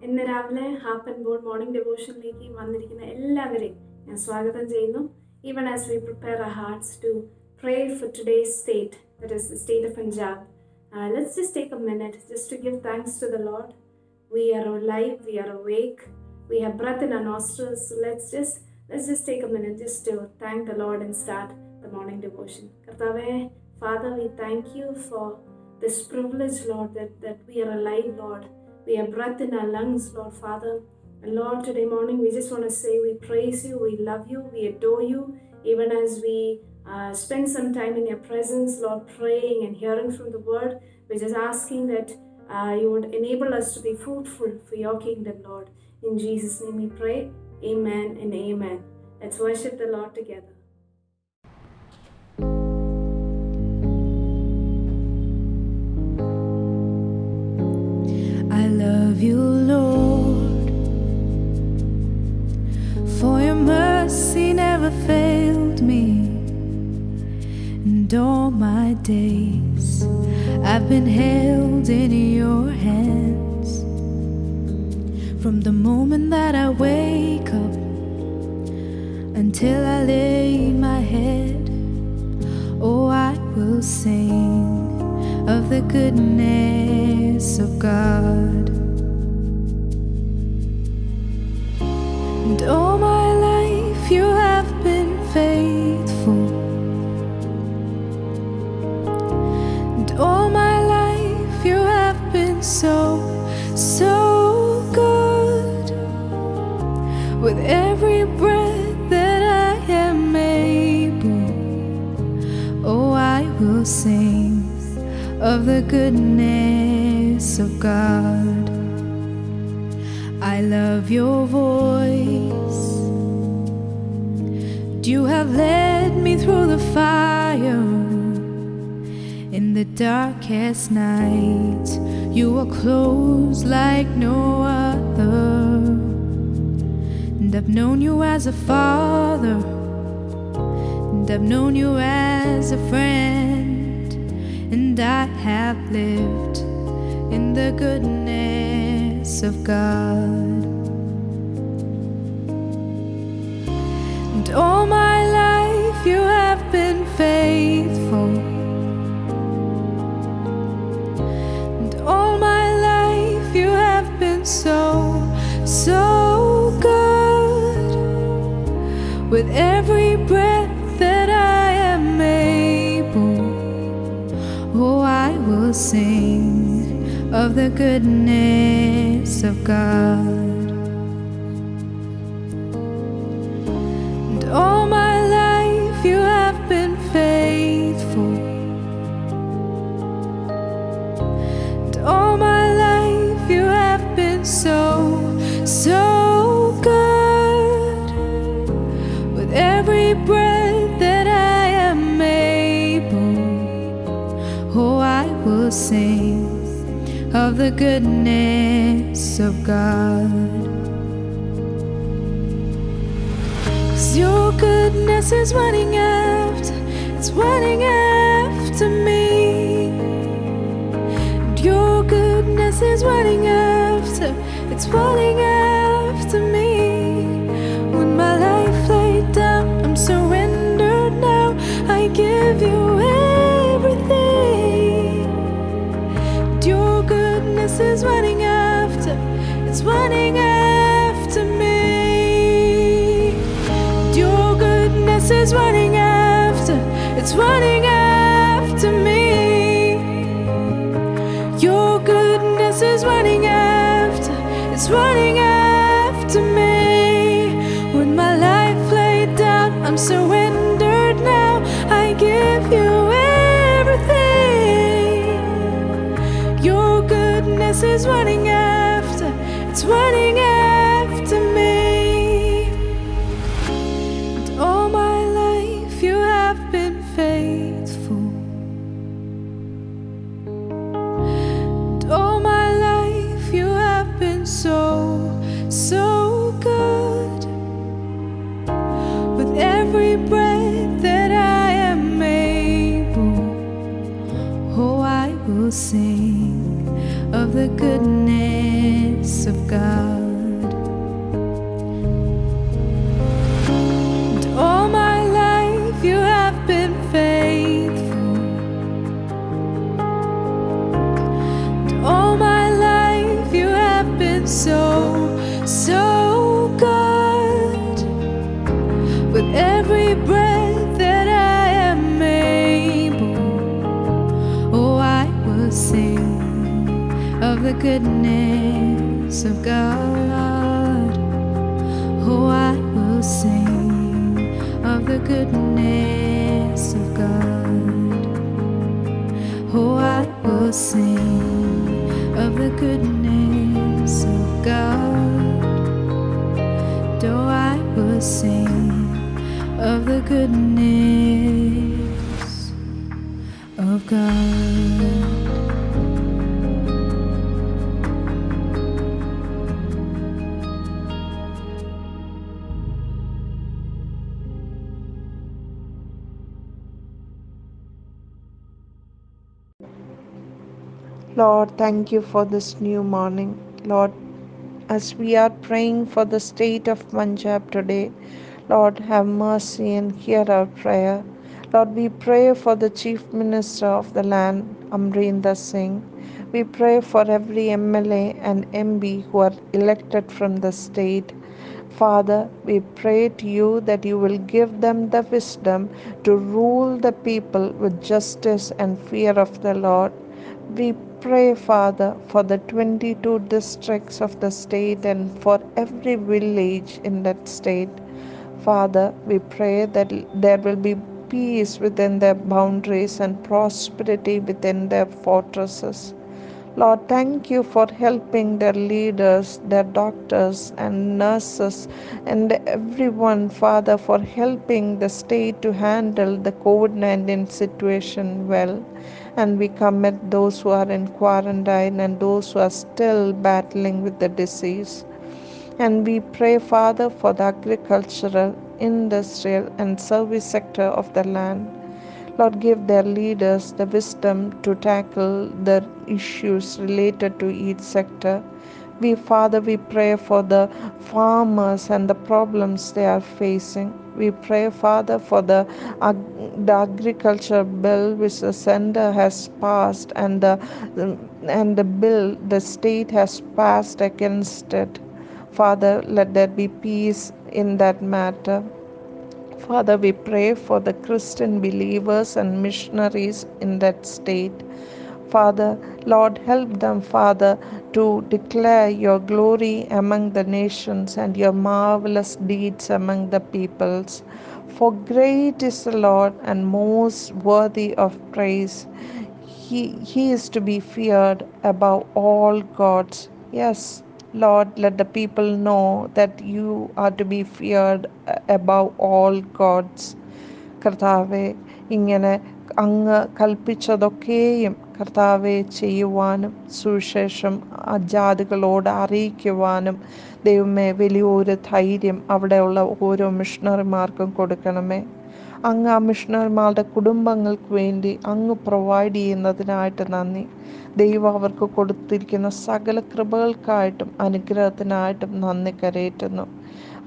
ഇന്ന് രാവിലെ ഹാപ്പ് and ball morning ഡെവോഷനിലേക്ക് വന്നിരിക്കുന്ന എല്ലാവരെയും ഞാൻ സ്വാഗതം ചെയ്യുന്നു. Even as we prepare our hearts to pray for today's state, that is the state of Punjab, let's just take a minute just to give thanks to the Lord. We are alive, we are awake, we have breath in our nostrils. So let's just take a minute just to thank the Lord and start the morning devotion. Kartave, Father, we thank you for this privilege, Lord, that we are alive, Lord. We have breath in our lungs, Lord Father. And Lord, today morning we just want to say we praise you, we love you, we adore you. Even as we spend some time in your presence, Lord, praying and hearing from the word, we're just asking that you would enable us to be fruitful for your kingdom, Lord. In Jesus' name we pray. Amen and amen. Let's worship the Lord together. I love you, Lord, for your mercy never failed me, and all my days I've been held in your hands. From the moment that I wake up until I lay my head, oh, I will sing of the goodness of God. And all my life you have been faithful, and all my life you have been so good. With every breath that I am able, oh, I will sing of the goodness of God. I love your voice. You have led me through the fire. In the darkest night, you are close like no other. And I've known you as a father, and I've known you as a friend, and I have lived in the goodness of God. And all my life you have been faithful, and all my life you have been so good. With every breath that I am able, oh, I will sing of the goodness of God. And all my life you have been faithful, and all my life you have been so good. With every breath that I am able, oh, I will sing of the goodness of God. 'Cause your goodness is running after, it's running after me. And your goodness is running after, it's running after me. When my life laid down, I'm surrendered now. I give you everything. Your goodness is running after, it's running after me. Your goodness is running after, it's running after me. Your goodness is running after, it's running after me. When my life laid down, I'm surrendered now. I give you everything. Your goodness is running after, it's running after me. And all my life you have been faithful, and all my life you have been so good. With every breath that I am able, oh, I will sing of the goodness of God. goodness of God. Oh, I will sing of the goodness of God. Oh, I will sing of the goodness of God. Oh, I will sing of the goodness of God. Lord, thank you for this new morning. Lord, as we are praying for the state of Punjab today, Lord, have mercy and hear our prayer. Lord, we pray for the Chief Minister of the land, Amrinder Singh. We pray for every MLA and MB who are elected from the state. Father, we pray to you that you will give them the wisdom to rule the people with justice and fear of the Lord. We pray, Father, for the 22 districts of the state and for every village in that state. Father, we pray that there will be peace within their boundaries and prosperity within their fortresses. Lord, thank you for helping their leaders, their doctors and nurses, and everyone, Father, for helping the state to handle the COVID-19 situation well. And we commit those who are in quarantine and those who are still battling with the disease. And we pray, Father, for the agricultural, industrial, and service sector of the land. Lord, give their leaders the wisdom to tackle the issues related to each sector. Father, we pray for the farmers and the problems they are facing. We pray, Father, for the agriculture bill which the Center has passed and the bill the state has passed against it. Father, let there be peace in that matter. Father, we pray for the Christian believers and missionaries in that state. Father, Lord, help them, Father, to declare your glory among the nations and your marvelous deeds among the peoples. For great is the Lord and most worthy of praise. He is to be feared above all gods. Yes, Lord, let the people know that you are to be feared above all gods. കർത്താവെ, ഇങ്ങനെ അങ്ങ് കൽപ്പിച്ചതൊക്കെയും കർത്താവെ ചെയ്യുവാനും സുവിശേഷം ജാതികളോട് അറിയിക്കുവാനും ദൈവമേ വലിയൊരു ധൈര്യം അവിടെയുള്ള ഓരോ മിഷണറിമാർക്കും കൊടുക്കണമേ. അങ്ങ് ആ മിഷണറിമാരുടെ കുടുംബങ്ങൾക്ക് വേണ്ടി അങ്ങ് പ്രൊവൈഡ് ചെയ്യുന്നതിനായിട്ട് നന്ദി. ദൈവം അവർക്ക് കൊടുത്തിരിക്കുന്ന സകല കൃപകൾക്കായിട്ടും അനുഗ്രഹത്തിനായിട്ടും നന്ദി കരേറ്റുന്നു.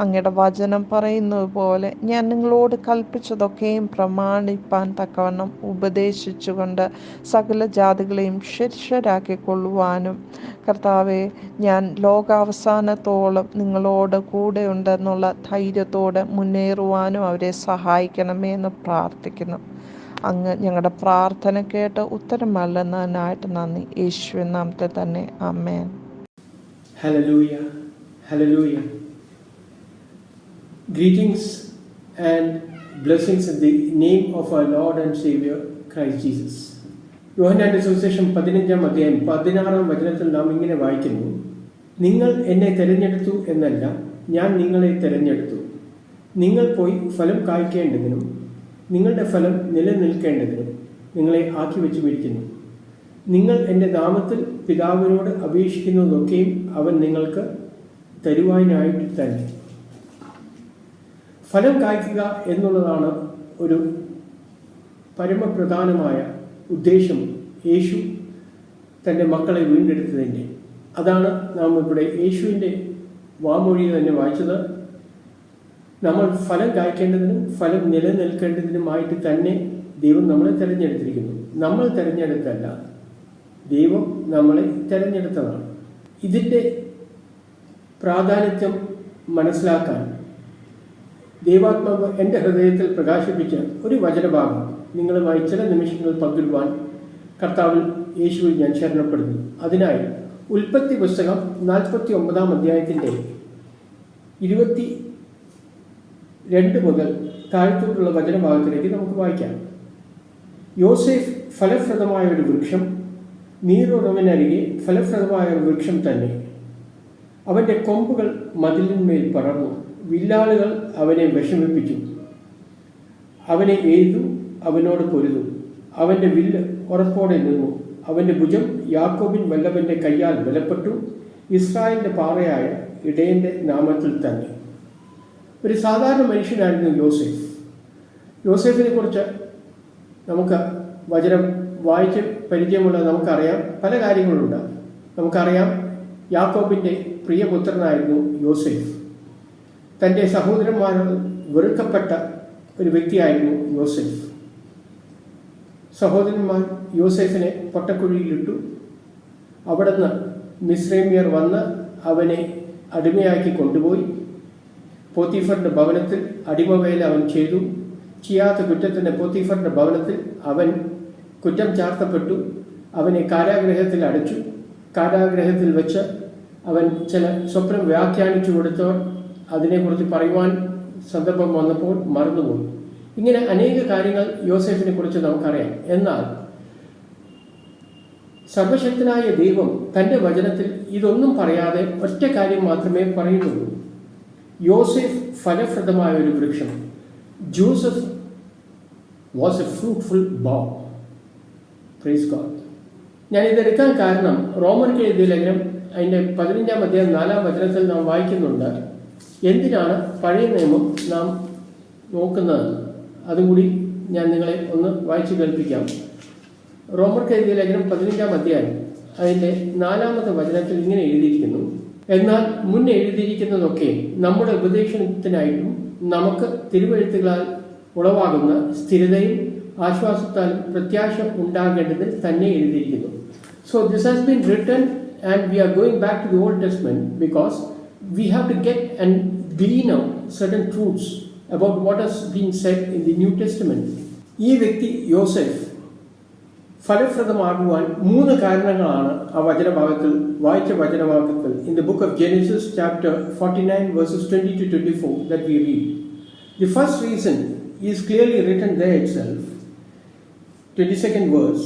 അങ്ങയുടെ വചനം പറയുന്നത് പോലെ ഞാൻ നിങ്ങളോട് കൽപ്പിച്ചതൊക്കെയും പ്രമാണിപ്പാൻ തക്കവണ്ണം ഉപദേശിച്ചുകൊണ്ട് സകല ജാതികളെയും ശിഷ്യരാക്കിക്കൊള്ളുവാനും കർത്താവെ, ഞാൻ ലോകാവസാനത്തോളം നിങ്ങളോട് കൂടെ ഉണ്ടെന്നുള്ള ധൈര്യത്തോടെ മുന്നേറുവാനും അവരെ സഹായിക്കണമേ എന്ന് പ്രാർത്ഥിക്കുന്നു. അങ്ങ് ഞങ്ങളുടെ പ്രാർത്ഥന കേട്ട് ഉത്തരം നൽകുന്നതിനായിട്ട് നന്ദി. യേശുവിൻ നാമത്തിൽ തന്നെ, ആമേൻ. Hallelujah, hallelujah. Greetings and blessings in the name of our Lord and Savior Christ Jesus. യോഹന്നാന്റെ സുവിശേഷം 15-ാം അധ്യായം 16-ാം വചനത്തിൽ നാം ഇങ്ങനെ വായിക്കുന്നു: നിങ്ങൾ എന്നെ തിരഞ്ഞെടുത്തു എന്നല്ല, ഞാൻ നിങ്ങളെ തിരഞ്ഞെടുത്തു, നിങ്ങൾ പോയി ഫലം കായ്ക്കേണ്ടതിനും നിങ്ങളുടെ ഫലം നിലനിൽക്കേണ്ടതിനും നിങ്ങളെ ആക്കി വെച്ചുമിരിക്കുന്നു. നിങ്ങൾ എൻ്റെ നാമത്തിൽ പിതാവിനോട് അപേക്ഷിക്കുന്നതൊക്കെയും അവൻ നിങ്ങൾക്ക് തരുവാനായിട്ട് തന്നെ. ഫലം കായ്ക്കുക എന്നുള്ളതാണ് ഒരു പരമപ്രധാനമായ ഉദ്ദേശം യേശു തൻ്റെ മക്കളെ വീണ്ടെടുത്തതിൻ്റെ. അതാണ് നാം ഇവിടെ യേശുവിൻ്റെ വാമൊഴി തന്നെ വായിച്ചത്. നമ്മൾ ഫലം കായ്ക്കേണ്ടതിനും ഫലം നിലനിൽക്കേണ്ടതിനുമായിട്ട് തന്നെ ദൈവം നമ്മളെ തിരഞ്ഞെടുത്തിരിക്കുന്നു. നമ്മൾ തിരഞ്ഞെടുത്തല്ല, ദൈവം നമ്മളെ തിരഞ്ഞെടുത്തതാണ്. ഇതിൻ്റെ പ്രാധാന്യം മനസ്സിലാക്കാൻ ദൈവാത്മാവ് എൻ്റെ ഹൃദയത്തിൽ പ്രകാശിപ്പിച്ച ഒരു വചനഭാഗം നിങ്ങളുമായി ചില നിമിഷങ്ങൾ പങ്കിടുവാൻ കർത്താവിൽ യേശുവിൽ ഞാൻ ശരണപ്പെടുന്നു. അതിനായി ഉൽപ്പത്തി പുസ്തകം 49 അധ്യായത്തിൻ്റെ 22 മുതൽ താഴത്തോട്ടുള്ള വചനഭാഗത്തിലേക്ക് നമുക്ക് വായിക്കാം. യോസേഫ് ഫലപ്രദമായ ഒരു വൃക്ഷം, നീരുറവിനരികെ ഫലപ്രദമായ ഒരു വൃക്ഷം തന്നെ. അവൻ്റെ കൊമ്പുകൾ മതിലിന്മേൽ പടർന്നു, വില്ലാളുകൾ അവനെ വിഷമിപ്പിച്ചു. അവനെ എയ്തു, അവനോട് പൊരുതു. അവൻ്റെ വില്ല് ഉറപ്പോടെ നിന്നു. അവൻ്റെ ഭുജം യാക്കോബിൻ വല്ലഭൻ്റെ കയ്യാൽ ബലപ്പെട്ടു, ഇസ്രായേലിൻ്റെ പാറയായ ഇടയൻ്റെ നാമത്തിൽ തന്നെ. ഒരു സാധാരണ മനുഷ്യനായിരുന്നു യോസേഫ്. യോസേഫിനെ കുറിച്ച് നമുക്ക് വചനം വായിച്ച് പരിചയമുള്ള നമുക്കറിയാം പല കാര്യങ്ങളുണ്ട്. നമുക്കറിയാം യാക്കോബിൻ്റെ പ്രിയപുത്രനായിരുന്നു യോസേഫ്. തൻ്റെ സഹോദരന്മാരാൽ വെറുക്കപ്പെട്ട ഒരു വ്യക്തിയായിരുന്നു യോസേഫ്. സഹോദരന്മാർ യോസേഫിനെ പൊട്ടക്കുഴിയിലിട്ടു. അവിടുന്ന് മിസ്രൈമ്യർ വന്ന് അവനെ അടിമയാക്കി കൊണ്ടുപോയി. പോത്തീഫറിൻ്റെ ഭവനത്തിൽ അടിമവേല അവൻ ചെയ്തു. ചെയ്യാത്ത കുറ്റത്തിൻ്റെ പോത്തീഫറിൻ്റെ ഭവനത്തിൽ അവൻ കുറ്റം ചാർത്തപ്പെട്ടു. അവനെ കാരാഗ്രഹത്തിൽ അടച്ചു. കാരാഗ്രഹത്തിൽ വെച്ച് അവൻ ചില സ്വപ്നം വ്യാഖ്യാനിച്ചു കൊടുത്തവർ അതിനെക്കുറിച്ച് പറയുവാൻ സന്ദർഭം വന്നപ്പോൾ മറന്നുപോയി. ഇങ്ങനെ അനേക കാര്യങ്ങൾ യോസേഫിനെ കുറിച്ച് നമുക്കറിയാം. എന്നാൽ സർവശക്തനായ ദൈവം തൻ്റെ വചനത്തിൽ ഇതൊന്നും പറയാതെ ഒറ്റ കാര്യം മാത്രമേ പറയുന്നുള്ളൂ. യോസേഫ് ഫലപ്രദമായ ഒരു വൃക്ഷം. Joseph was a fruitful boy. Praise God. ഞാനിതെടുക്കാൻ കാരണം റോമർക്ക് എഴുതിയ ലേഖനം അതിൻ്റെ 15 അധ്യായം 4 വചനത്തിൽ നാം വായിക്കുന്നുണ്ട്. എന്തിനാണ് പഴയ നിയമം നാം നോക്കുന്നത്? അതുകൂടി ഞാൻ നിങ്ങളെ ഒന്ന് വായിച്ചു കേൾപ്പിക്കാം. റോമർക്ക് എഴുതിയ ലേഖനം 15 അധ്യായം അതിൻ്റെ 4 വചനത്തിൽ ഇങ്ങനെ എഴുതിയിരിക്കുന്നു: എന്നാൽ മുൻ എഴുതിയിരിക്കുന്നതൊക്കെ നമ്മുടെ ഉപദേശത്തിനായിട്ടും നമുക്ക് തിരുവെഴുത്തുകളാൽ ഉളവാകുന്ന സ്ഥിരതയും ആശ്വാസത്താലും പ്രത്യാശ ഉണ്ടാകേണ്ടതിൽ തന്നെ എഴുതിയിരിക്കുന്നു. So this has been written and we are going back to the Old Testament because we have to get and glean out certain truths about what has been said in the New Testament. ഈ വ്യക്തി യോസേഫ് ഫലപ്രദമാകുവാൻ 3 കാരണങ്ങളാണ് ആ വചനഭാഗത്തിൽ വായിച്ച വചനഭാഗത്തിൽ in the book of Genesis chapter 49 verses 20 to 24 that we read. The first reason is clearly written there itself. 22nd verse.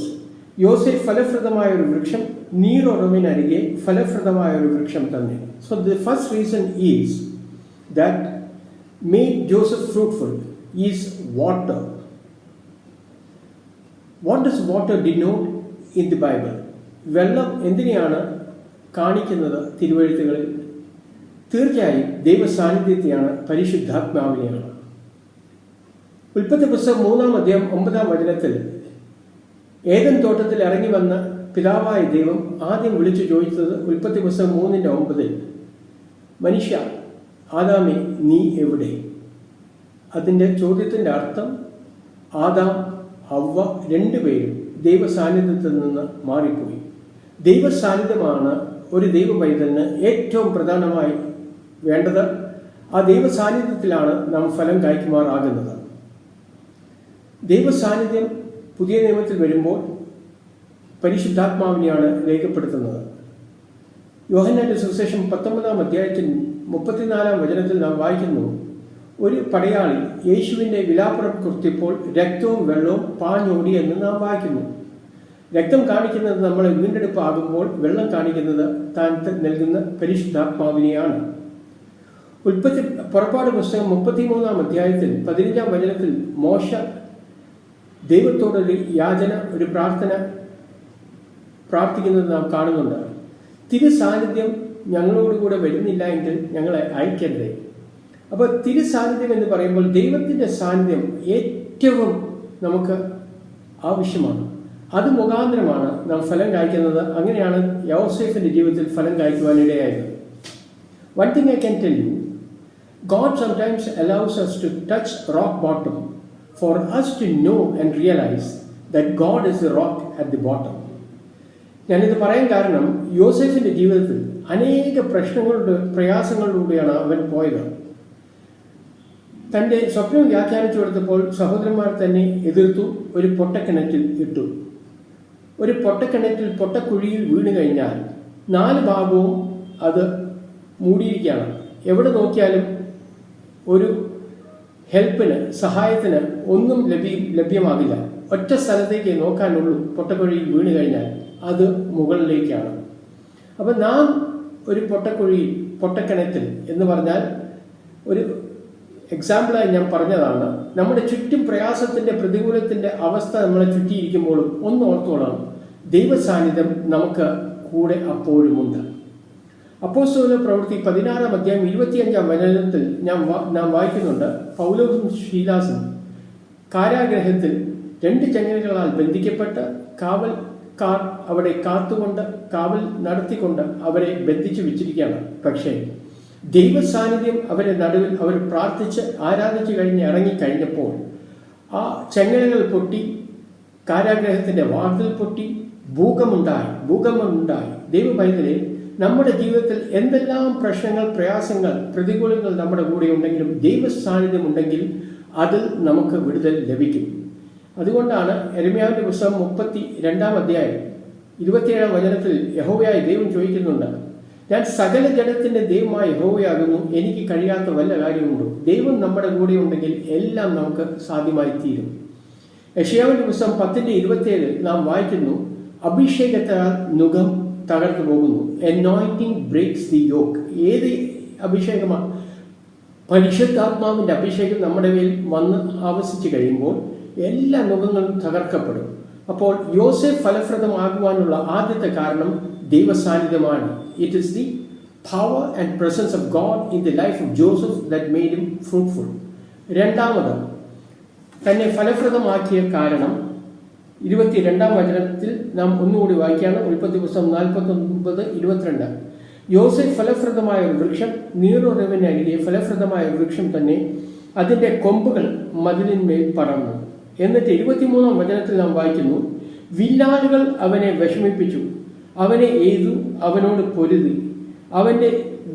യോസേഫ് ഫലപ്രദമായ ഒരു വൃക്ഷം, നീരുറവിനരികെ ഫലപ്രദമായ ഒരു വൃക്ഷം തന്നെ. So the first reason is that made Joseph fruitful is water. What does water denote in the Bible? വെള്ളം എന്തിനെയാണ് കാണിക്കുന്നത് തിരുവെഴുത്തുകളിൽ? തീർച്ചയായും ദൈവ സാന്നിധ്യത്തെയാണ്, പരിശുദ്ധാത്മാവിനെയാണ്. ഉൽപ്പത്തി പുസ്തകം 3 അധ്യായം 9 വചനത്തിൽ ഏദൻ തോട്ടത്തിൽ ഇറങ്ങി വന്ന പിതാവായ ദൈവം ആദ്യം വിളിച്ചു ചോദിച്ചത് ഉൽപ്പത്തി പുസ്തകം 3:9 മനുഷ്യ ആദാമേ നീ എവിടെ? അതിൻ്റെ ചോദ്യത്തിൻ്റെ അർത്ഥം ആദാം ഹവ്വ രണ്ടുപേരും ദൈവ സാന്നിധ്യത്തിൽ നിന്ന് മാറിപ്പോയി. ദൈവ സാന്നിധ്യമാണ് ഒരു ദൈവ പൈതലിന് ഏറ്റവും പ്രധാനമായി വേണ്ടത്. ആ ദൈവ സാന്നിധ്യത്തിലാണ് നാം ഫലം കായ്ക്കുമാറാകുന്നത്. ദൈവ സാന്നിധ്യം പുതിയ നിയമത്തിൽ വരുമ്പോൾ പരിശുദ്ധാത്മാവിനെയാണ് രേഖപ്പെടുത്തുന്നത്. യോഹന്നാന്റെ സുവിശേഷം 19 അധ്യായത്തിൽ 34 വചനത്തിൽ നാം വായിക്കുന്നു: ഒരു പടയാളി യേശുവിൻ്റെ വിലാപ്പുറം കുത്തിയപ്പോൾ രക്തവും വെള്ളവും പാഞ്ഞോടി എന്ന് നാം വായിക്കുന്നു. രക്തം കാണിക്കുന്നത് നമ്മളെ വീണ്ടെടുപ്പാകുമ്പോൾ, വെള്ളം കാണിക്കുന്നത് താൻ നൽകുന്ന പരിശുദ്ധാത്മാവിനെയാണ്. പുറപ്പാട് പുസ്തകം 33 അധ്യായത്തിൽ 15 വചനത്തിൽ മോശ ദൈവത്തോടൊരു യാചന, ഒരു പ്രാർത്ഥന പ്രാർത്ഥിക്കുന്നത് നാം കാണുന്നുണ്ട്. തിരു സാന്നിധ്യം ഞങ്ങളോടുകൂടെ വരുന്നില്ല എങ്കിൽ ഞങ്ങളെ അയക്കരുതേ. അപ്പോൾ തിരു സാന്നിധ്യം എന്ന് പറയുമ്പോൾ ദൈവത്തിൻ്റെ സാന്നിധ്യം ഏറ്റവും നമുക്ക് ആവശ്യമാണ്. അത് മുഖാന്തരമാണ് നാം ഫലം കായ്ക്കുന്നത്. അങ്ങനെയാണ് യോസേഫിൻ്റെ ജീവിതത്തിൽ ഫലം കായ്ക്കുവാനിടയായത്. One thing I can tell you, God sometimes allows us to touch rock bottom for us to know and realize that God is the rock at the bottom. ഞാനിത് പറയാൻ കാരണം യോസേഫിൻ്റെ ജീവിതത്തിൽ അനേക പ്രശ്നങ്ങളുടെ പ്രയാസങ്ങളിലൂടെയാണ് അവൻ പോയത്. തൻ്റെ സ്വപ്നം വ്യാഖ്യാനിച്ചു കൊടുത്തപ്പോൾ സഹോദരന്മാർ തന്നെ എതിർത്തു. ഒരു പൊട്ടക്കിണറ്റിൽ ഇട്ടു. ഒരു പൊട്ടക്കിണറ്റിൽ പൊട്ടക്കുഴിയിൽ വീണു കഴിഞ്ഞാൽ 4 ഭാഗവും അത് മൂടിയിരിക്കുകയാണ്. എവിടെ നോക്കിയാലും ഒരു ഹെൽപ്പിന്, സഹായത്തിന് ഒന്നും ലഭ്യമാകില്ല. ഒറ്റ സ്ഥലത്തേക്ക് നോക്കാനുള്ളൂ. പൊട്ടക്കുഴിയിൽ വീണ് കഴിഞ്ഞാൽ അത് മുകളിലേക്കാണ്. അപ്പം നാം ഒരു പൊട്ടക്കുഴിയിൽ, പൊട്ടക്കിണറ്റിൽ എന്ന് പറഞ്ഞാൽ ഒരു എക്സാമ്പിളായി ഞാൻ പറഞ്ഞതാണ്. നമ്മുടെ ചുറ്റും പ്രയാസത്തിൻ്റെ, പ്രതികൂലത്തിൻ്റെ അവസ്ഥ നമ്മളെ ചുറ്റിയിരിക്കുമ്പോഴും ഒന്ന് ഓർത്തോളാം, ദൈവ സാന്നിധ്യം നമുക്ക് കൂടെ അപ്പോഴുമുണ്ട്. അപ്പോസ്തല പ്രവൃത്തി 16-ാം അധ്യായം 25-ാം വചനത്തിൽ നാം വായിക്കുന്നുണ്ട്, പൗലോസും ശീലാസും കാരാഗ്രഹത്തിൽ 2 ചങ്ങലകളാൽ ബന്ധിക്കപ്പെട്ട് കാവൽക്കാർ അവിടെ കാത്തുകൊണ്ട്, കാവൽ നടത്തിക്കൊണ്ട് അവരെ ബന്ധിച്ചു വെച്ചിരിക്കുകയാണ്. പക്ഷേ ദൈവ സാന്നിധ്യം അവരെ നടുവിൽ അവർ പ്രാർത്ഥിച്ച് ആരാധിച്ചു കഴിഞ്ഞ് ഇറങ്ങിക്കഴിഞ്ഞപ്പോൾ ആ ചങ്ങലകൾ പൊട്ടി, കാരാഗ്രഹത്തിൻ്റെ വാതിൽ പൊട്ടി, ഭൂകമ്പമുണ്ടായി. ദൈവപൈതലെ, നമ്മുടെ ജീവിതത്തിൽ എന്തെല്ലാം പ്രശ്നങ്ങൾ, പ്രയാസങ്ങൾ, പ്രതികൂലങ്ങൾ നമ്മുടെ കൂടെ ഉണ്ടെങ്കിലും ദൈവ സാന്നിധ്യം ഉണ്ടെങ്കിൽ അതിൽ നമുക്ക് വിടുതൽ ലഭിക്കും. അതുകൊണ്ടാണ് യെരമ്യാവിന്റെ പുസ്തകം 32-ാം അധ്യായം 27-ാം വചനത്തിൽ യഹോവയായ ദൈവം ചോദിക്കുന്നുണ്ട്, ഞാൻ സകല ജഡത്തിന്റെ ദൈവമായ യഹോവയാകുന്നു, എനിക്ക് കഴിയാത്ത വല്ല കാര്യമുണ്ടോ? ദൈവം നമ്മുടെ കൂടെ ഉണ്ടെങ്കിൽ എല്ലാം നമുക്ക് സാധ്യമായി തീരും. യെശയ്യാവിന്റെ പുസ്തകം 10-27 നാം വായിക്കുന്നു, അഭിഷേകത്താൽ നുകം തകർന്നു പോകുന്നു. anointing breaks the yoke. ഏത് അഭിഷേകമാണ്? പരിശുദ്ധാത്മാവിന്റെ അഭിഷേകം നമ്മുടെ മേൽ വന്ന് ആവസിച്ചു കഴിയുമ്പോൾ എല്ലാ നുകങ്ങളും തകർക്കപ്പെടും. അപ്പോൾ യോസേഫ് ഫലപ്രദമാകുവാനുള്ള ആദ്യത്തെ കാരണം ദൈവസാന്നിധ്യമാണ്. It is the power and presence of God in the life of Joseph that made him fruitful. രണ്ടാമത്, തന്നെ ഫലപ്രദമാക്കിയ കാരണം 22-ാം വചനത്തിൽ നാം ഒന്നുകൂടി വായിക്കുകയാണ്. ഉൽപ്പത്തി പുസ്തകം 49-22. യോസേഫ് ഫലപ്രദമായ ഒരു വൃക്ഷം, നീറുറവിനരികെ ഫലപ്രദമായ ഒരു വൃക്ഷം തന്നെ, അതിൻ്റെ കൊമ്പുകൾ മതിലിന്മേൽ പടർന്നു. എന്നിട്ട് 23-ാം വചനത്തിൽ നാം വായിക്കുന്നു, വില്ലാളുകൾ അവനെ വിഷമിപ്പിച്ചു, അവനെ എയ്തു, അവനോട് പൊരുതി, അവൻ്റെ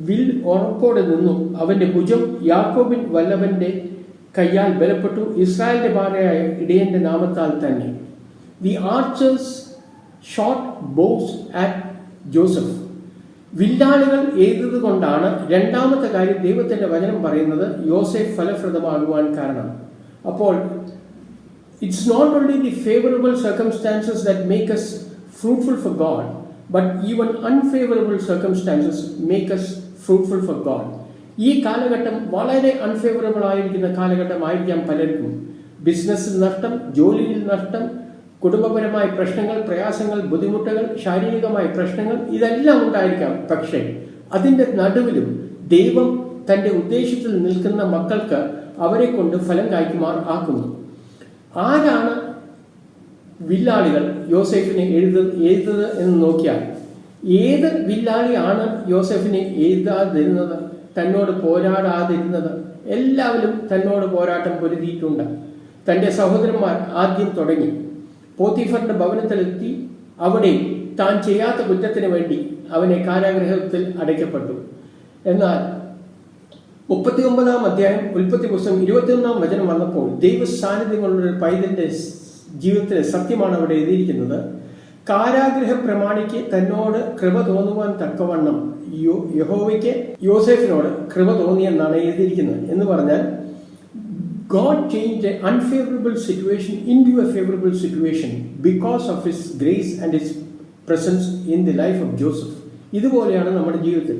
വിൽ ഉറപ്പോടെ നിന്നു, അവൻ്റെ ഭുജം യാക്കോബിൻ വല്ലഭന്റെ കയ്യാൽ ബലപ്പെട്ടു, ഇസ്രായേലിന്റെ ഭാര്യയായ ഇടയന്റെ നാമത്താൽ തന്നെ. The archers shot bows at Joseph. വില്ലാളികൾ എഴുതുന്നത് കൊണ്ടാണ് രണ്ടാമത്തെ കാര്യം ദൈവത്തിന്റെ വചനം പറയുന്നത് യോസേഫ് ഫലപ്രദമാകുവാൻ കാരണം. അപ്പോൾ it's not only the favourable circumstances that make us fruitful for God, but even unfavorable circumstances make us fruitful for God. ഈ കാലഘട്ടം വളരെ അൺഫേവറബിൾ ആയിരിക്കുന്ന കാലഘട്ടമായിരിക്കാം പലർക്കും. ബിസിനസ്സിൽ നഷ്ടം, ജോലിയിൽ നഷ്ടം, കുടുംബപരമായ പ്രശ്നങ്ങൾ, പ്രയാസങ്ങൾ, ബുദ്ധിമുട്ടുകൾ, ശാരീരികമായ പ്രശ്നങ്ങൾ, ഇതെല്ലാം ഉണ്ടായിരിക്കാം. പക്ഷേ അതിൻ്റെ നടുവിലും ദൈവം തൻ്റെ ഉദ്ദേശത്തിൽ നിൽക്കുന്ന മക്കൾക്ക് അവരെ കൊണ്ട് ഫലം കായ്ക്കുമാർ ആക്കുന്നു. ആരാണ് വില്ലാളികൾ യോസേഫിനെ എഴുതുന്നത് എന്ന് നോക്കിയാൽ, ഏത് വില്ലാളിയാണ് യോസേഫിനെ എഴുതാതിരുന്നത്, തന്നോട് പോരാടാതിരുന്നത്? എല്ലാവരും തന്നോട് പോരാട്ടം പൊരുതിയിട്ടുണ്ട്. തൻ്റെ സഹോദരന്മാർ ആദ്യം തുടങ്ങി. പോത്തിഫറിന്റെ ഭവനത്തിലെത്തി അവിടെ താൻ ചെയ്യാത്ത കുറ്റത്തിന് വേണ്ടി അവനെ കാരാഗ്രഹത്തിൽ അടയ്ക്കപ്പെട്ടു. എന്നാൽ 39-ാം അധ്യായം ഉൽപ്പത്തി പുസ്തകം 21-ാം വചനം വന്നപ്പോൾ ദൈവ സാന്നിധ്യമുള്ളൊരു പൈതലിന്റെ ജീവിതത്തിലെ സത്യമാണ് അവിടെ എഴുതിയിരിക്കുന്നത്. കാരാഗ്രഹ പ്രമാണിക്ക് തന്നോട് കൃപ തോന്നുവാൻ തക്കവണ്ണം യഹോവയ്ക്ക് യോസേഫിനോട് കൃപ തോന്നിയെന്നാണ് എഴുതിയിരിക്കുന്നത്. എന്ന് പറഞ്ഞാൽ God changed an unfavorable situation into a favorable situation because of His grace and His presence in the life of Joseph. ഇതുപോലെയാണ് നമ്മുടെ ജീവിതത്തിൽ.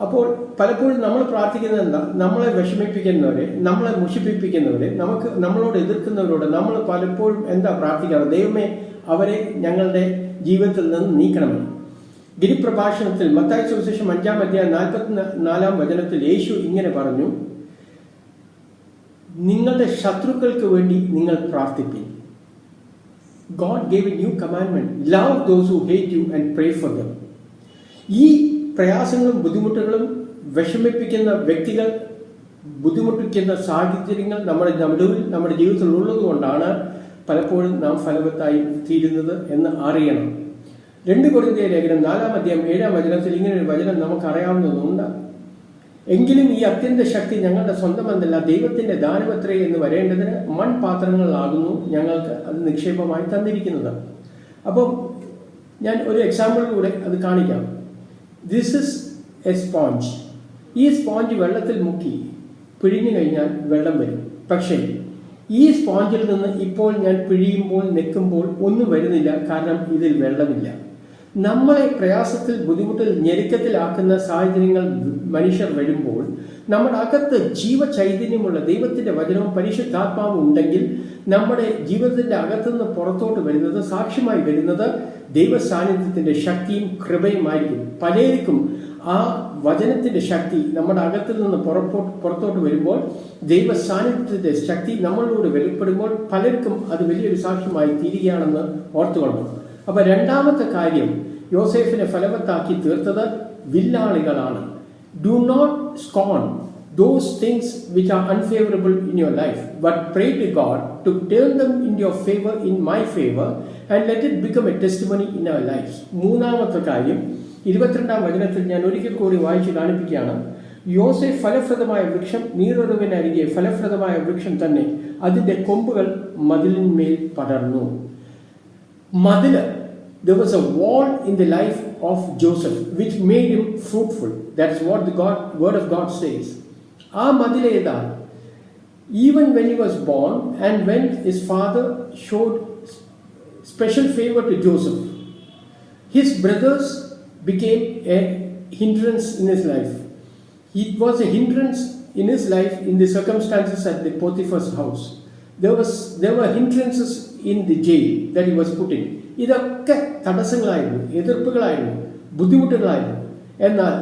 അപ്പോൾ പലപ്പോഴും നമ്മൾ പ്രാർത്ഥിക്കുന്നത് എന്താ? നമ്മളെ വിഷമിപ്പിക്കുന്നവരെ, നമ്മളെ മുഷിപ്പിക്കുന്നവരെ, നമ്മളോട് എതിർക്കുന്നവരോട് നമ്മൾ പലപ്പോഴും എന്താ പ്രാർത്ഥിക്കാറ്? ദൈവമേ, അവരെ ഞങ്ങളുടെ ജീവിതത്തിൽ നിന്ന് നീക്കണമേ. ഗിരിപ്രഭാഷണത്തിൽ മത്തായി സുവിശേഷം 5-ാം അധ്യായം 44-ാം വചനത്തിൽ യേശു ഇങ്ങനെ പറഞ്ഞു, നിങ്ങളുടെ ശത്രുക്കൾക്ക് വേണ്ടി നിങ്ങൾ പ്രാർത്ഥിപ്പിൻ. God gave a new commandment, love those who hate you and pray for them. ഈ പ്രയാസങ്ങളും ബുദ്ധിമുട്ടുകളും വിഷമിപ്പിക്കുന്ന വ്യക്തികൾ, ബുദ്ധിമുട്ടിക്കുന്ന സാഹചര്യങ്ങൾ നമ്മുടെ ജീവിതത്തിൽ ഉള്ളത് കൊണ്ടാണ് പലപ്പോഴും നാം ഫലവത്തായി തീരുന്നത് എന്ന് അറിയണം. 2 കൊരിന്ത്യർ ലേഖനം 4-ാം അധ്യായം 7-ാം വചനത്തിൽ ഇങ്ങനെ ഒരു വചനം നമുക്ക് അറിയാവുന്നതുണ്ട്. എങ്കിലും ഈ അത്യന്ത ശക്തി ഞങ്ങളുടെ സ്വന്തമെന്നല്ല, ദൈവത്തിന്റെ ദാനമത്രേ എന്ന് വരേണ്ടതിന് മൺപാത്രങ്ങളിലാകുന്നു ഞങ്ങൾക്ക് അത് നിക്ഷേപമായി തന്നിരിക്കുന്നത്. അപ്പം ഞാൻ ഒരു എക്സാമ്പിളിലൂടെ അത് കാണിക്കാം. This is A sponge. ഈ സ്പോഞ്ച് വെള്ളത്തിൽ മുക്കി പിഴിഞ്ഞു കഴിഞ്ഞാൽ വെള്ളം വരും. പക്ഷേ ഈ സ്പോഞ്ചിൽ നിന്ന് ഇപ്പോൾ ഞാൻ പിഴിയുമ്പോൾ നിൽക്കുമ്പോൾ ഒന്നും വരുന്നില്ല, കാരണം ഇതിൽ വെള്ളമില്ല. നമ്മളെ പ്രയാസത്തിൽ, ബുദ്ധിമുട്ടിൽ, ഞെരുക്കത്തിലാക്കുന്ന സാഹചര്യങ്ങൾ മനുഷ്യർ വരുമ്പോൾ നമ്മുടെ അകത്ത് ജീവചൈതന്യമുള്ള ദൈവത്തിൻ്റെ വചനവും പരിശുദ്ധാത്മാവും ഉണ്ടെങ്കിൽ നമ്മുടെ ജീവിതത്തിൻ്റെ അകത്തുനിന്ന് പുറത്തോട്ട് വരുന്നത്, സാക്ഷ്യമായി വരുന്നത് ദൈവ സാന്നിധ്യത്തിൻ്റെ ശക്തിയും കൃപയുമായിരിക്കും. പലർക്കും ആ വചനത്തിൻ്റെ ശക്തി നമ്മുടെ അകത്തിൽ നിന്ന് പുറത്തോട്ട് വരുമ്പോൾ, ദൈവ സാന്നിധ്യത്തിൻ്റെ ശക്തി നമ്മളിലൂടെ വെളിപ്പെടുമ്പോൾ പലർക്കും അത് വലിയൊരു സാക്ഷ്യമായി തീരുകയാണെന്ന് ഓർത്തുകൊള്ളണം. അപ്പൊ രണ്ടാമത്തെ കാര്യം, യോസേഫിനെ ഫലവത്താക്കി തീർത്തത് വില്ലാളികളാണ്. Do not scorn those things which are unfavorable in your life, but pray to God to turn them in your favor, in my favor, and let it become a testimony in our lives. മൂന്നാമത്തെ കാര്യം 22-ാം വചനത്തിൽ ഞാൻ ഒരിക്കൽ കൂടി വായിച്ചു കാണിപ്പിക്കുകയാണ്. യോസേഫ് ഫലപ്രദമായ വൃക്ഷം, നീരൊഴുകിനരികെ ഫലപ്രദമായ വൃക്ഷം തന്നെ, അതിന്റെ കൊമ്പുകൾ മതിലിന്മേൽ പടർന്നു. മതില്, there was a wall in the life of Joseph which made him fruitful. That is what the word of God says. ആ മതിലേതാ? Even when he was born and when his father showed special favor to Joseph, his brothers became a hindrance in his life. It was a hindrance in his life in the circumstances at the Potiphar's house. There were hindrances in the jail that he was put in. ഇതൊക്കെ തടസ്സങ്ങളായിരുന്നു, എതിർപ്പുകളായിരുന്നു, ബുദ്ധിമുട്ടുകളായിരുന്നു. എന്നാൽ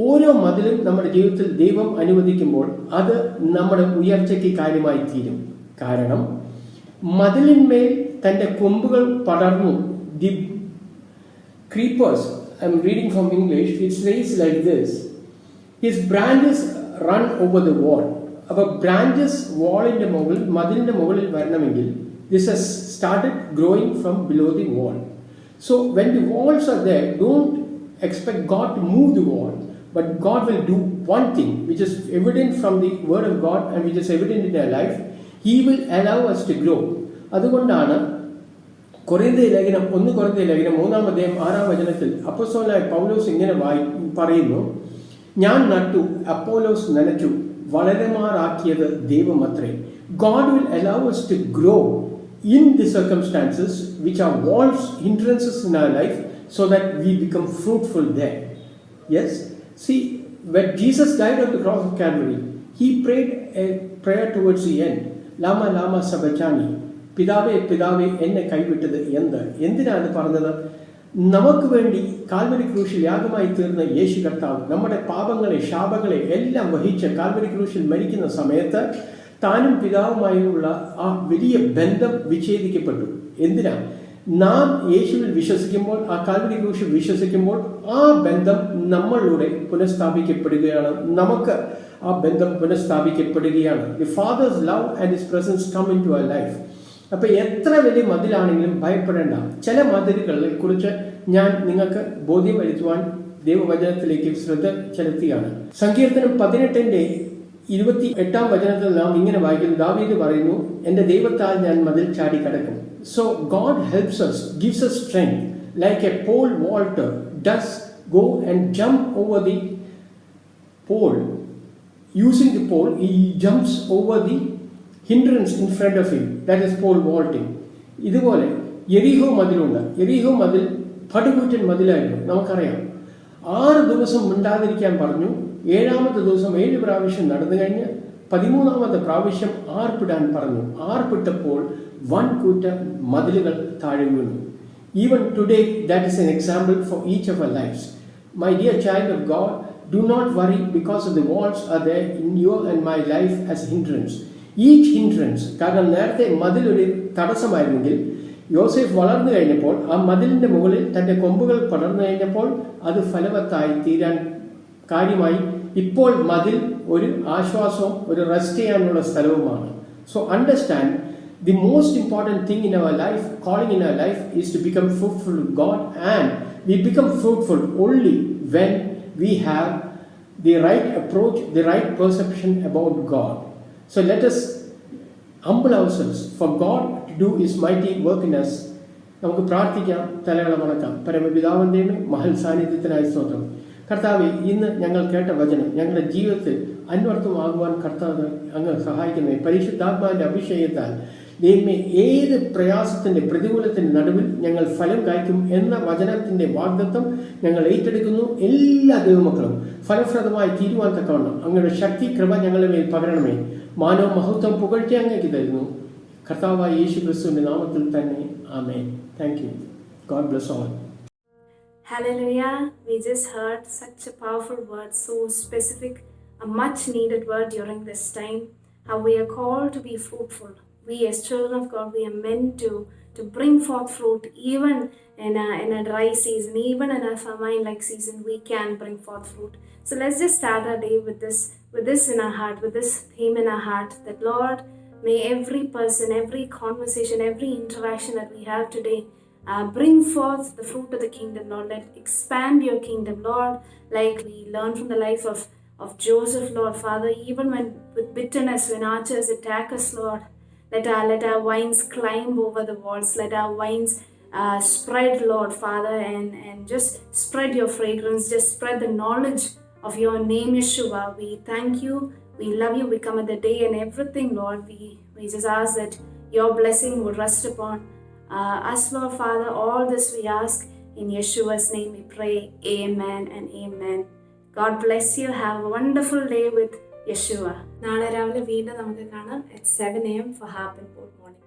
ഓരോ മതിലും നമ്മുടെ ജീവിതത്തിൽ ദൈവം അനുവദിക്കുമ്പോൾ അത് നമ്മുടെ ഉയർച്ചയ്ക്ക് കാര്യമായി തീരും. കാരണം മതിലിന്മേൽ തൻ്റെ കൊമ്പുകൾ പടർന്നു. The creepers, I M reading from English, it says like this, his branches run over the wall. അപ്പോൾ ബ്രാഞ്ചസ് വാളിൻ്റെ മുകളിൽ, മതിലിൻ്റെ മുകളിൽ വരണമെങ്കിൽ this has started growing from below the wall. So when the walls are there, don't expect God to move the wall, but God will do one thing which is evident from the word of God and which is evident in our life. He will allow us to grow. അതുകൊണ്ടാണ് കൊരിന്ത്യർ ലേഖനം 1 കൊരിന്ത്യർ ലേഖനം 3-ാം അധ്യായം 6-ാം വചനത്തിൽ അപ്പോസ്തലനായ പൗലോസ് ഇങ്ങനെ പറയുന്നു, ഞാൻ നട്ടു, അപ്പോലോസ് നനച്ചു, വളരുമാറാക്കിയത് ദൈവമത്രേ. God will allow us to grow in the circumstances which are walls, hindrances in our life, so that we become fruitful there. Yes? See, when Jesus died on the cross of Calvary, he prayed a prayer towards the end. Lama lama sabachani. പിതാവേ പിതാവേ എന്നെ കൈവിട്ടത് എന്തിനാണ് പറഞ്ഞത്? നമുക്ക് വേണ്ടി Calvary ക്രൂശിൽ യാഗമായി തീർന്ന യേശു കർത്താവ് നമ്മുടെ പാപങ്ങളെ, ശാപങ്ങളെ എല്ലാം വഹിച്ച് കാൽവരി ക്രൂശിൽ മരിക്കുന്ന സമയത്ത് താനും പിതാവുമായുള്ള ആ വലിയ ബന്ധം വിച്ഛേദിക്കപ്പെട്ടു. എന്തിനാ? നാം യേശുവിൽ വിശ്വസിക്കുമ്പോൾ, ആ കാൽവരി ക്രൂശിൽ വിശ്വസിക്കുമ്പോൾ ആ ബന്ധം നമ്മളിലൂടെ പുനഃസ്ഥാപിക്കപ്പെടുകയാണ്. നമുക്ക് ആ ബന്ധം പുനഃസ്ഥാപിക്കപ്പെടുകയാണ്. The father's love and his presence come in to our life. അപ്പൊ എത്ര വലിയ മതിലാണെങ്കിലും ഭയപ്പെടേണ്ട. ചില മതിലുകളെ കുറിച്ച് ഞാൻ നിങ്ങൾക്ക് ബോധ്യം വരുത്തുവാൻ ദൈവവചനത്തിലേക്ക് ശ്രദ്ധ ചെലുത്തുകയാണ്. സങ്കീർത്തനം 18-ന്റെ 28-ാം വചനത്തിൽ നാം ഇങ്ങനെ വായിക്കുന്നു, ദാവീദ് പറയുന്നു, എൻ്റെ ദൈവത്താൽ ഞാൻ മതിൽ ചാടി കടക്കും. So God helps us, gives us strength, like a pole vaulter does go and jump over the pole. Using the pole, he jumps over the hindrance in front of him. That is pole vaulting. ഇതുപോലെ യെരിഹോ മതിലുണ്ട്. യെരിഹോ മതിൽ പടുകൂറ്റൻ മതിലായിരുന്നു, നമുക്കറിയാം. 6 ദിവസം മിണ്ടാതിരിക്കാൻ പറഞ്ഞു. 7-ാമത്തെ ദിവസം 7 പ്രാവശ്യം നടന്നു കഴിഞ്ഞ് 13-ാമത്തെ പ്രാവശ്യം ആർപ്പിടാൻ പറഞ്ഞു. ആർപ്പിട്ടപ്പോൾ വൻകൂറ്റ മതിലുകൾ താഴെ വീണു. Even today, that is an example for each of our lives. My dear child of God, do not worry because of the walls are there in your and my life as hindrance. Each hindrance, കാരണം നേരത്തെ മതിലൊരു തടസ്സമായിരുന്നെങ്കിൽ യോസേഫ് വളർന്നു കഴിഞ്ഞപ്പോൾ ആ മതിലിൻ്റെ മുകളിൽ തൻ്റെ കൊമ്പുകൾ പടർന്നു കഴിഞ്ഞപ്പോൾ അത് ഫലവത്തായി തീരാൻ കാര്യമായി. ഇപ്പോൾ മതിൽ ഒരു ആശ്വാസവും ഒരു റെസ്റ്റ് ചെയ്യാനുള്ള സ്ഥലവുമാണ്. So understand, the most important thing in our life, calling in our life, is to become fruitful with God, and we become fruitful only when we have the right approach, the right perception about God. So let us humble ourselves for God to do His mighty work in us. നമുക്ക് പ്രാർത്ഥിക്കാം, തലകളെ വണക്കാം. പരമപിതാവിൻ്റെയും മഹൽ സാന്നിധ്യത്തിനായി സ്തോത്രം. കർത്താവ്, ഇന്ന് ഞങ്ങൾ കേട്ട വചനം ഞങ്ങളുടെ ജീവിതത്തിൽ അന്വർത്ഥമാകുവാൻ കർത്താവ് അങ്ങ് സഹായിക്കുന്നത് പരിശുദ്ധാത്മാവിൻ്റെ അഭിഷേകത്താൽ ദൈവമേ, ഏത് പ്രയാസത്തിൻ്റെ പ്രതികൂലത്തിൻ്റെ നടുവിൽ ഞങ്ങൾ ഫലം കായ്ക്കും എന്ന വചനത്തിൻ്റെ വാഗ്ദത്തം ഞങ്ങൾ ഏറ്റെടുക്കുന്നു. എല്ലാ ദൈവമക്കളും ഫലപ്രദമായി തീരുവാൻ തക്കവണ്ണം അങ്ങയുടെ ശക്തി കൃപ ഞങ്ങളുടെ മേൽ പകരണമേ. മാനവ മഹത്വം പുകഴ്ച അങ്ങേക്ക് തരുന്നു കർത്താവായ യേശു ക്രിസ്തുവിൻ്റെ നാമത്തിൽ തന്നെ. ആമേൻ. Thank you. God bless all. Hallelujah. We just heard such a powerful word, so specific, a much needed word during this time. How we are called to be fruitful. We as children of God, we are meant to bring forth fruit even in a dry season, even in a famine-like season, we can bring forth fruit. So let's just start our day with this in our heart, with this theme in our heart, that Lord, may every person, every conversation, every interaction that we have today bring forth the fruit of the kingdom, Lord. Let expand your kingdom, Lord, like we learn from the life of Joseph, Lord. Father, even when with bitterness, when archers attack us, Lord, let our vines climb over the walls. Let our vines spread, Lord, Father, and just spread your fragrance. Just spread the knowledge of your name, Yeshua. We thank you. We love you. We come at the day and everything, Lord. We just ask that your blessing would rest upon us, Lord, Father. All this we ask in Yeshua's name. We pray. Amen and amen. God bless you. Have a wonderful day with Yeshua. നാളെ രാവിലെ വീണ്ടും നമുക്ക് കാണാം at 7 AM for Harp and Port Morning.